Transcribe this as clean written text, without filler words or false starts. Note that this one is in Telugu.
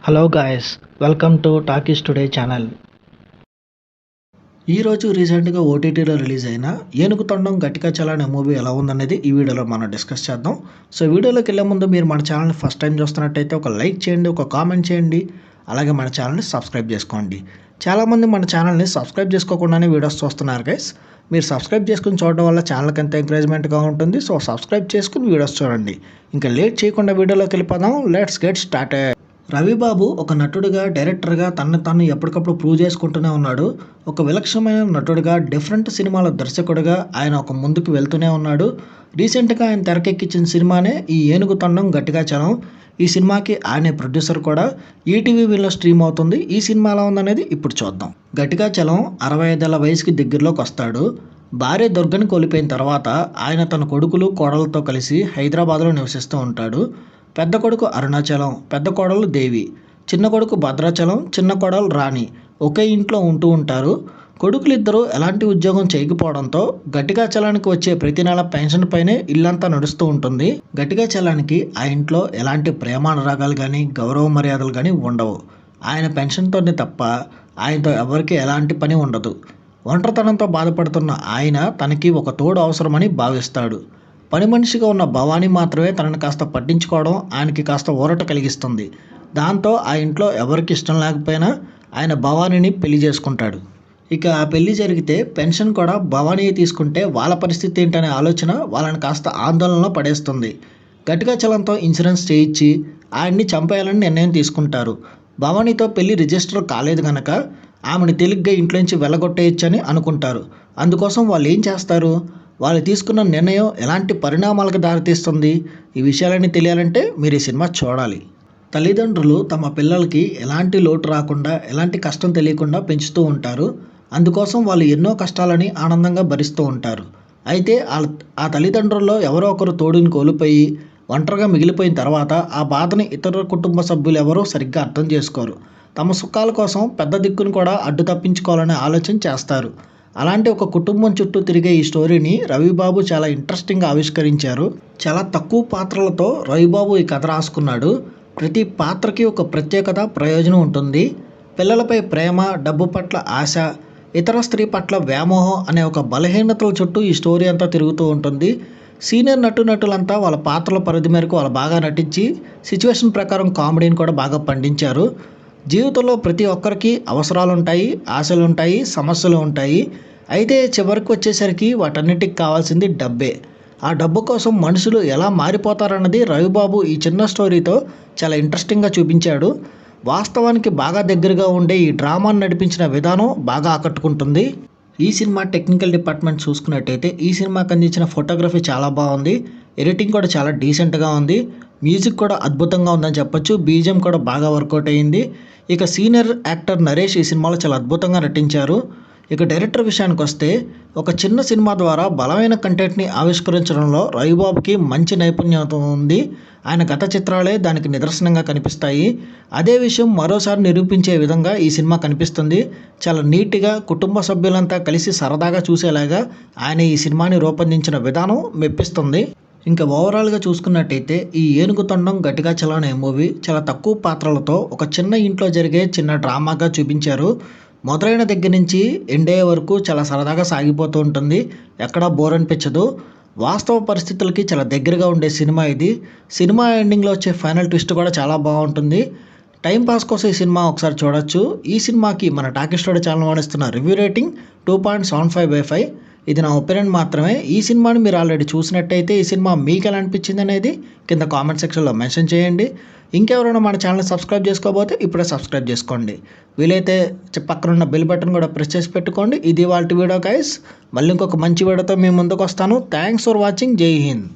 Hello guys, welcome to talkies today channel. ఈరోజు రీసెంట్గా ఓటీటీలో రిలీజ్ అయిన ఏనుగు తొండం గట్టిగా చలానే మూవీ ఎలా ఉందనేది ఈ వీడియోలో మనం డిస్కస్ చేద్దాం. సో వీడియోలోకి వెళ్ళే ముందు మీరు మన ఛానల్ని ఫస్ట్ టైం చూస్తున్నట్టయితే ఒక లైక్ చేయండి, ఒక కామెంట్ చేయండి, అలాగే మన ఛానల్ని సబ్స్క్రైబ్ చేసుకోండి. చాలామంది మన ఛానల్ని సబ్స్క్రైబ్ చేసుకోకుండానే వీడియోస్ చూస్తున్నారు గైస్. మీరు సబ్స్క్రైబ్ చేసుకుని చూడడం వల్ల ఛానల్కి ఎంత ఎంకరేజ్మెంట్గా ఉంటుంది. సో సబ్స్క్రైబ్ చేసుకుని వీడియోస్ చూడండి. ఇంకా లేట్ చేయకుండా వీడియోలోకి వెళ్ళిపోదాం. Let's get started. రవిబాబు ఒక నటుడిగా, డైరెక్టర్గా తనను తాను ఎప్పటికప్పుడు ప్రూవ్ చేసుకుంటూనే ఉన్నాడు. ఒక విలక్షణమైన నటుడిగా, డిఫరెంట్ సినిమాల దర్శకుడిగా ఆయన ఒక ముందుకు వెళ్తూనే ఉన్నాడు. రీసెంట్గా ఆయన తెరకెక్కించిన సినిమానే ఈ ఏనుగు తొండం గట్టిగా చలం. ఈ సినిమాకి ఆయనే ప్రొడ్యూసర్ కూడా. ఈటీవీ వీళ్ళలో స్ట్రీమ్ అవుతుంది. ఈ సినిమా ఎలా ఉందనేది ఇప్పుడు చూద్దాం. గట్టిగా చలం 65 ఏళ్ల వయసుకి దగ్గరలోకి వస్తాడు. భార్య దుర్గని కోల్పోయిన తర్వాత ఆయన తన కొడుకులు, కోడలతో కలిసి హైదరాబాద్లో నివసిస్తూ ఉంటాడు. పెద్ద కొడుకు అరుణాచలం, పెద్ద కోడలు దేవి, చిన్న కొడుకు భద్రాచలం, చిన్న కోడలు రాణి ఒకే ఇంట్లో ఉంటూ ఉంటారు. కొడుకులిద్దరూ ఎలాంటి ఉద్యోగం చేయకపోవడంతో గట్టిగా చలానికి వచ్చే ప్రతి నెల పెన్షన్ పైనే ఇల్లంతా నడుస్తూ ఉంటుంది. గట్టిగా చలానికి ఆ ఇంట్లో ఎలాంటి ప్రేమానురాగాలు కానీ, గౌరవ మర్యాదలు కానీ ఉండవు. ఆయన పెన్షన్తోనే తప్ప ఆయనతో ఎవరికి ఎలాంటి పని ఉండదు. ఒంటరితనంతో బాధపడుతున్న ఆయన తనకి ఒక తోడు అవసరమని భావిస్తాడు. పని మనిషిగా ఉన్న భవానీ మాత్రమే తనని కాస్త పట్టించుకోవడం ఆయనకి కాస్త ఊరట కలిగిస్తుంది. దాంతో ఆ ఇంట్లో ఎవరికి ఇష్టం లేకపోయినా ఆయన భవానీని పెళ్లి చేసుకుంటాడు. ఇక ఆ పెళ్లి జరిగితే పెన్షన్ కూడా భవానీ తీసుకుంటే వాళ్ళ పరిస్థితి ఏంటనే ఆలోచన వాళ్ళని కాస్త ఆందోళనలో పడేస్తుంది. గట్టిగా చలంతో ఇన్సూరెన్స్ చేయించి ఆయన్ని చంపేయాలని నిర్ణయం తీసుకుంటారు. భవానీతో పెళ్లి రిజిస్టర్ కాలేదు కనుక ఆమెను తేలిగ్గా ఇంట్లోంచి వెళ్ళగొట్టేయచ్చని అనుకుంటారు. అందుకోసం వాళ్ళు ఏం చేస్తారు? వాళ్ళు తీసుకున్న నిర్ణయం ఎలాంటి పరిణామాలకు దారితీస్తుంది? ఈ విషయాలన్నీ తెలియాలంటే మీరు ఈ సినిమా చూడాలి. తల్లిదండ్రులు తమ పిల్లలకి ఎలాంటి లోటు రాకుండా, ఎలాంటి కష్టం తెలియకుండా పెంచుతూ ఉంటారు. అందుకోసం వాళ్ళు ఎన్నో కష్టాలని ఆనందంగా భరిస్తూ ఉంటారు. అయితే ఆ తల్లిదండ్రుల్లో ఎవరో ఒకరు తోడుని కోల్పోయి ఒంటరిగా మిగిలిపోయిన తర్వాత ఆ బాధని ఇతర కుటుంబ సభ్యులు ఎవరూ సరిగ్గా అర్థం చేసుకోరు. తమ సుఖాల కోసం పెద్ద దిక్కును కూడా అడ్డు తప్పించుకోవాలనే ఆలోచన చేస్తారు. అలాంటి ఒక కుటుంబం చుట్టూ తిరిగే ఈ స్టోరీని రవిబాబు చాలా ఇంట్రెస్టింగ్గా ఆవిష్కరించారు. చాలా తక్కువ పాత్రలతో రవిబాబు ఈ కథ రాసుకున్నాడు. ప్రతి పాత్రకి ఒక ప్రత్యేకత, ప్రయోజనం ఉంటుంది. పిల్లలపై ప్రేమ, డబ్బు పట్ల ఆశ, ఇతర స్త్రీ పట్ల వ్యామోహం అనే ఒక బలహీనతల చుట్టూ ఈ స్టోరీ అంతా తిరుగుతూ ఉంటుంది. సీనియర్ నటులంతా వాళ్ళ పాత్రల పరిధి మేరకు వాళ్ళు బాగా నటించి సిచ్యువేషన్ ప్రకారం కామెడీని కూడా బాగా పండించారు. జీవితంలో ప్రతి ఒక్కరికి అవసరాలు ఉంటాయి, ఆశలు ఉంటాయి, సమస్యలు ఉంటాయి. అయితే చివరికి వచ్చేసరికి వాటన్నిటికి కావాల్సింది డబ్బే. ఆ డబ్బు కోసం మనుషులు ఎలా మారిపోతారన్నది రవిబాబు ఈ చిన్న స్టోరీతో చాలా ఇంట్రెస్టింగ్గా చూపించాడు. వాస్తవానికి బాగా దగ్గరగా ఉండే ఈ డ్రామాను నడిపించిన విధానం బాగా ఆకట్టుకుంటుంది. ఈ సినిమా టెక్నికల్ డిపార్ట్మెంట్ చూసుకున్నట్టయితే ఈ సినిమాకి అందించిన ఫోటోగ్రఫీ చాలా బాగుంది. ఎడిటింగ్ కూడా చాలా డీసెంట్గా ఉంది. మ్యూజిక్ కూడా అద్భుతంగా ఉందని చెప్పొచ్చు. బీజిఎం కూడా బాగా వర్కౌట్ అయ్యింది. ఇక సీనియర్ యాక్టర్ నరేష్ ఈ సినిమాలో చాలా అద్భుతంగా నటించారు. ఇక డైరెక్టర్ విషయానికి వస్తే ఒక చిన్న సినిమా ద్వారా బలమైన కంటెంట్ని ఆవిష్కరించడంలో రవిబాబుకి మంచి నైపుణ్యత ఉంది. ఆయన గత చిత్రాలే దానికి నిదర్శనంగా కనిపిస్తాయి. అదే విషయం మరోసారి నిరూపించే విధంగా ఈ సినిమా కనిపిస్తుంది. చాలా నీట్గా కుటుంబ సభ్యులంతా కలిసి సరదాగా చూసేలాగా ఆయన ఈ సినిమాని రూపొందించిన విధానం మెప్పిస్తుంది. ఇంకా ఓవరాల్గా చూసుకున్నట్టయితే ఈ ఏనుగు తొండం గట్టిగా చలం అనే మూవీ చాలా తక్కువ పాత్రలతో ఒక చిన్న ఇంట్లో జరిగే చిన్న డ్రామాగా చూపించారు. మొదలైన దగ్గర నుంచి ఎండ్ అయ్యే వరకు చాలా సరదాగా సాగిపోతూ ఉంటుంది. ఎక్కడా బోర్ అనిపించదు. వాస్తవ పరిస్థితులకి చాలా దగ్గరగా ఉండే సినిమా ఇది. సినిమా ఎండింగ్లో వచ్చే ఫైనల్ ట్విస్ట్ కూడా చాలా బాగుంటుంది. టైంపాస్ కోసం ఈ సినిమా ఒకసారి చూడొచ్చు. ఈ సినిమాకి మన టాకీస్ టుడే ఛానల్ వాడిస్తున్న రివ్యూ రేటింగ్ 2.75/5. ఇది నా ఒపీనియన్ మాత్రమే. ఈ సినిమాని మీరు ఆల్రెడీ చూసినట్టయితే ఈ సినిమా మీకు ఎలా అనిపించింది అనేది కింద కామెంట్ సెక్షన్లో మెన్షన్ చేయండి. ఇంకెవరైనా మన ఛానల్ సబ్స్క్రైబ్ చేసుకోకపోతే ఇప్పుడే సబ్స్క్రైబ్ చేసుకోండి. వీలైతే పక్కనున్న బెల్ బటన్ కూడా ప్రెస్ చేసి పెట్టుకోండి. ఇది వాళ్ళ వీడియో గైస్. మళ్ళీ ఇంకొక మంచి వీడియోతో మీ ముందుకు వస్తాను. Thanks for watching. జై హింద్.